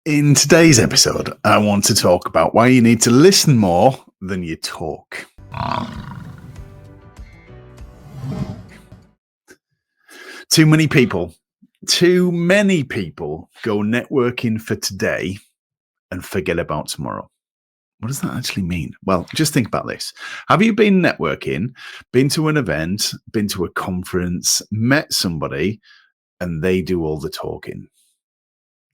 In today's episode, I want to talk about why you need to listen more than you talk. Too many people go networking for today and forget about tomorrow. What does that actually mean? Well, just think about this. Have you been networking, been to an event, been to a conference, met somebody, and they do all the talking?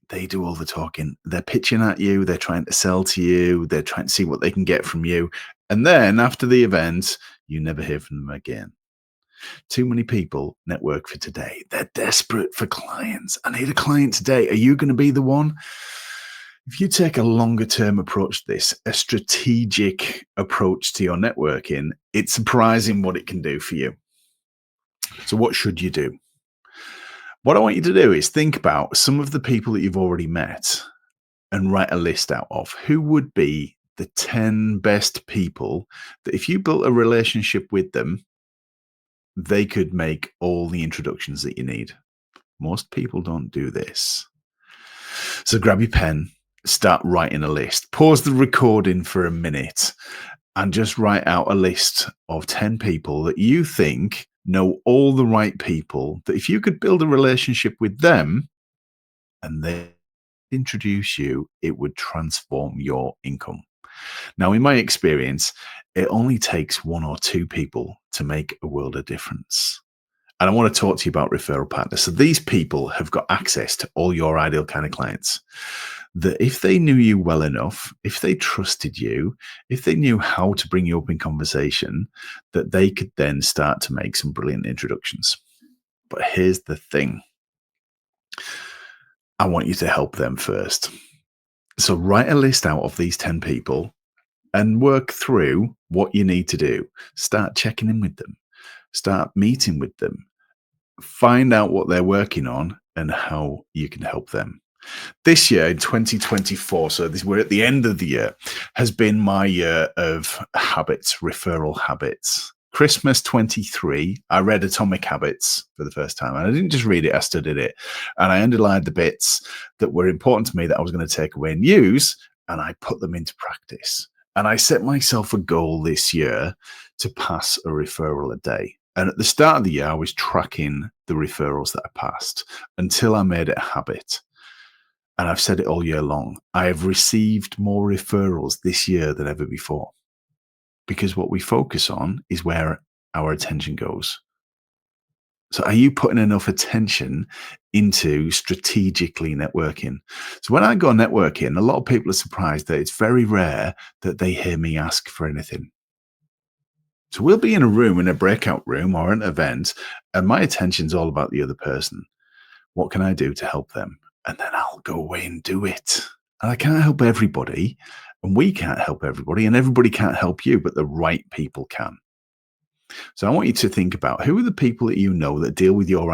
They do all the talking. They're pitching at you. They're trying to sell to you. They're trying to see what they can get from you. And then after the event, you never hear from them again. Too many people network for today. They're desperate for clients. I need a client today. Are you going to be the one? If you take a longer term approach to this, a strategic approach to your networking, it's surprising what it can do for you. So what should you do? What I want you to do is think about some of the people that you've already met and write a list out of who would be the 10 best people that if you built a relationship with them, they could make all the introductions that you need. Most people don't do this. So grab your pen, start writing a list. Pause the recording for a minute and just write out a list of 10 people that you think know all the right people, that if you could build a relationship with them and they introduce you, it would transform your income. Now, in my experience, it only takes one or two people to make a world of difference. And I want to talk to you about referral partners. So these people have got access to all your ideal kind of clients, that if they knew you well enough, if they trusted you, if they knew how to bring you up in conversation, that they could then start to make some brilliant introductions. But here's the thing. I want you to help them first. So write a list out of these 10 people and work through what you need to do. Start checking in with them. Start meeting with them. Find out what they're working on and how you can help them. This year in 2024, so we're at the end of the year, has been my year of habits, referral habits. Christmas 23, I read Atomic Habits for the first time. And I didn't just read it, I studied it. And I underlined the bits that were important to me that I was going to take away and use, and I put them into practice. And I set myself a goal this year to pass a referral a day. And at the start of the year, I was tracking the referrals that I passed until I made it a habit. And I've said it all year long. I have received more referrals this year than ever before, because what we focus on is where our attention goes. So are you putting enough attention into strategically networking? So when I go networking, a lot of people are surprised that it's very rare that they hear me ask for anything. So we'll be in a room, in a breakout room or an event, and my attention's all about the other person. What can I do to help them? And then I'll go away and do it. And I can't help everybody, and we can't help everybody, and everybody can't help you, but the right people can. So I want you to think about who are the people that you know that deal with your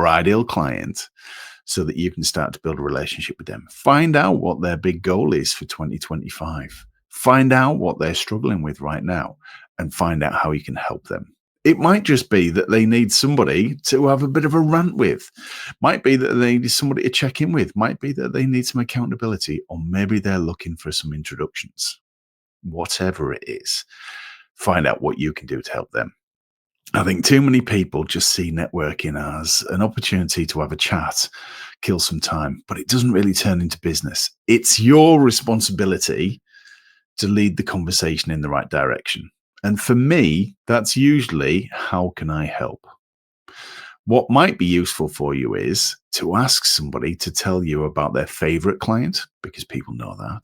ideal client, so that you can start to build a relationship with them. Find out what their big goal is for 2025. Find out what they're struggling with right now and find out how you can help them. It might just be that they need somebody to have a bit of a rant with. Might be that they need somebody to check in with. Might be that they need some accountability, or maybe they're looking for some introductions. Whatever it is, find out what you can do to help them. I think too many people just see networking as an opportunity to have a chat, kill some time, but it doesn't really turn into business. It's your responsibility to lead the conversation in the right direction. And for me, that's usually, how can I help? What might be useful for you is to ask somebody to tell you about their favorite client, because people know that,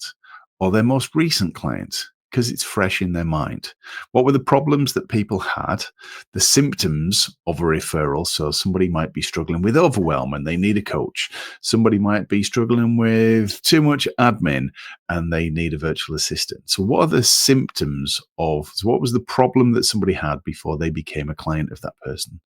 or their most recent client, because it's fresh in their mind. What were the problems that people had? The symptoms of a referral. So somebody might be struggling with overwhelm and they need a coach. Somebody might be struggling with too much admin and they need a virtual assistant. So what are the symptoms so what was the problem that somebody had before they became a client of that person?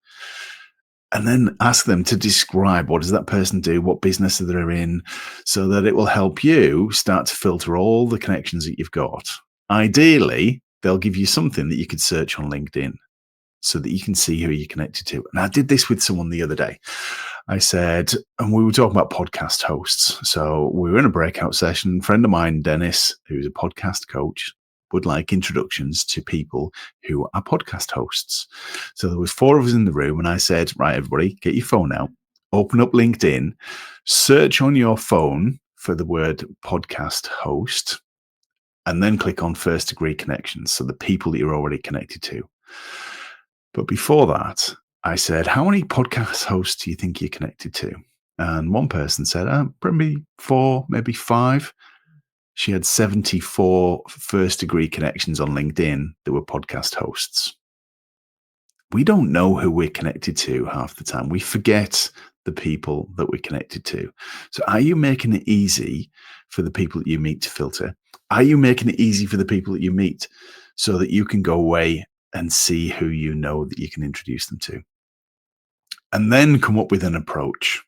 And then ask them to describe, what does that person do? What business they're in, so that it will help you start to filter all the connections that you've got. Ideally, they'll give you something that you could search on LinkedIn. so that you can see who you're connected to. And I did this with someone the other day. I said, and we were talking about podcast hosts. So we were in a breakout session. A friend of mine, Dennis, who's a podcast coach, would like introductions to people who are podcast hosts. So there was 4 of us in the room, and I said, right, everybody, get your phone out, open up LinkedIn, search on your phone for the word podcast host, and then click on first degree connections. So the people that you're already connected to. But before that, I said, how many podcast hosts do you think you're connected to? And one person said, probably 4, maybe 5. She had 74 first degree connections on LinkedIn that were podcast hosts. We don't know who we're connected to half the time. We forget the people that we're connected to. So are you making it easy for the people that you meet to filter? Are you making it easy for the people that you meet so that you can go away and see who you know that you can introduce them to? And then come up with an approach.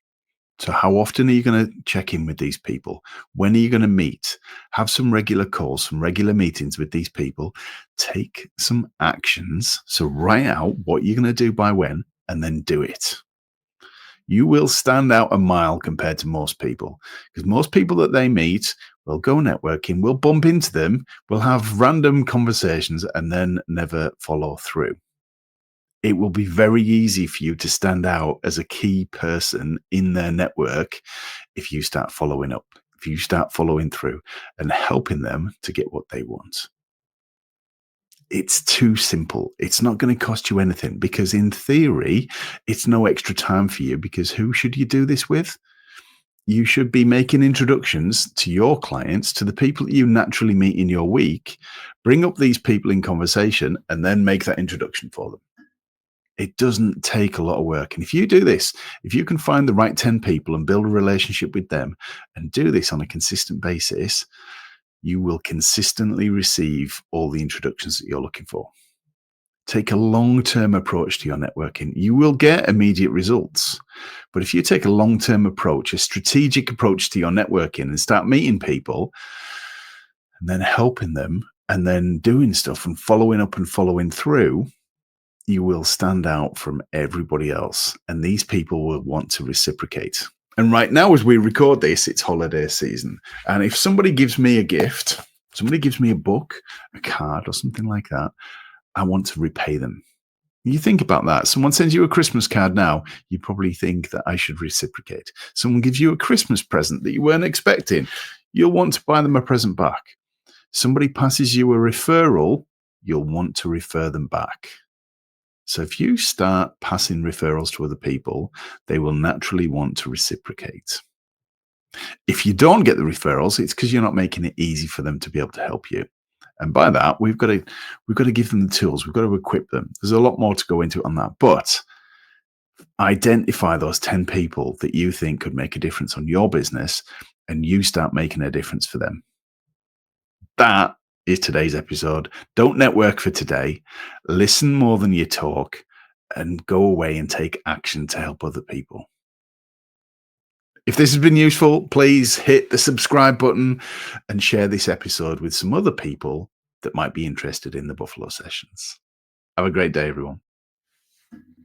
So how often are you going to check in with these people? When are you going to meet? Have some regular calls, some regular meetings with these people. Take some actions. So write out what you're going to do by when, and then do it. You will stand out a mile compared to most people, because most people that they meet will go networking, will bump into them, will have random conversations, and then never follow through. It will be very easy for you to stand out as a key person in their network if you start following up, if you start following through and helping them to get what they want. It's too simple. It's not going to cost you anything, because in theory, it's no extra time for you, because who should you do this with? You should be making introductions to your clients, to the people that you naturally meet in your week, bring up these people in conversation, and then make that introduction for them. It doesn't take a lot of work. And if you do this, if you can find the right 10 people and build a relationship with them and do this on a consistent basis, you will consistently receive all the introductions that you're looking for. Take a long-term approach to your networking. You will get immediate results. But if you take a long-term approach, a strategic approach to your networking, and start meeting people and then helping them and then doing stuff and following up and following through, you will stand out from everybody else, and these people will want to reciprocate. And right now, as we record this, it's holiday season. And if somebody gives me a gift, somebody gives me a book, a card, or something like that, I want to repay them. You think about that. Someone sends you a Christmas card now, you probably think that I should reciprocate. Someone gives you a Christmas present that you weren't expecting, you'll want to buy them a present back. Somebody passes you a referral, you'll want to refer them back. So if you start passing referrals to other people, they will naturally want to reciprocate. If you don't get the referrals, it's because you're not making it easy for them to be able to help you. And by that, we've got to give them the tools. We've got to equip them. There's a lot more to go into on that. But identify those 10 people that you think could make a difference on your business, and you start making a difference for them. That is today's episode. Don't network for today. Listen more than you talk, and go away and take action to help other people. If this has been useful, please hit the subscribe button and share this episode with some other people that might be interested in the Buffalo sessions. Have a great day, everyone.